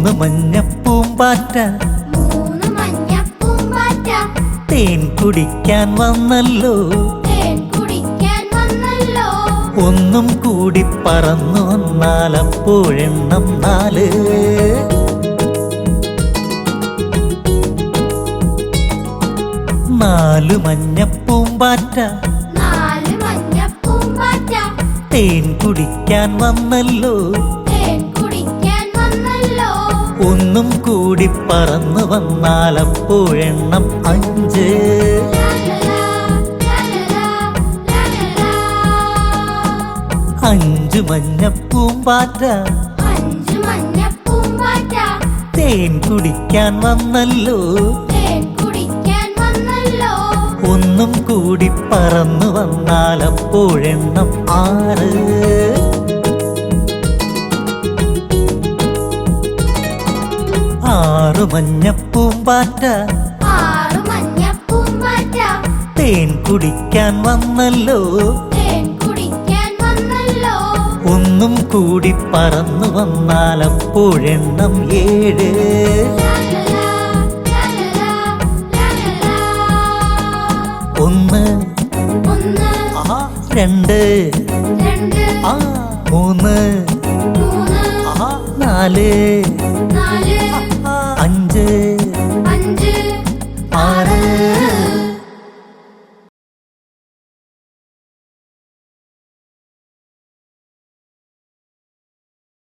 മൂന്ന് മഞ്ഞപ്പൂമ്പാറ്റ തേൻ കുടിക്കാൻ വന്നല്ലോ ഒന്നും കൂടി പറന്നു വന്നാൽ അപ്പോഴെണ്ണം 4 4 മഞ്ഞപ്പൂമ്പാറ്റ തേൻ കുടിക്കാൻ വന്നല്ലോ ഒന്നും കൂടി പറന്നു വന്നാൽ അപ്പോഴെണ്ണം 5 5 മഞ്ഞപ്പൂമ്പാറ്റ തേൻ കുടിക്കാൻ വന്നല്ലോ ഒന്നും കൂടി പറന്നു വന്നാൽ അപ്പോഴെണ്ണം 6 6 മഞ്ഞപ്പൂമ്പാറ്റ തേൻ കുടിക്കാൻ വന്നല്ലോ ഒന്നും കൂടി പറന്നു വന്നാൽ അപ്പോഴെണ്ണം 7 1 2 3 4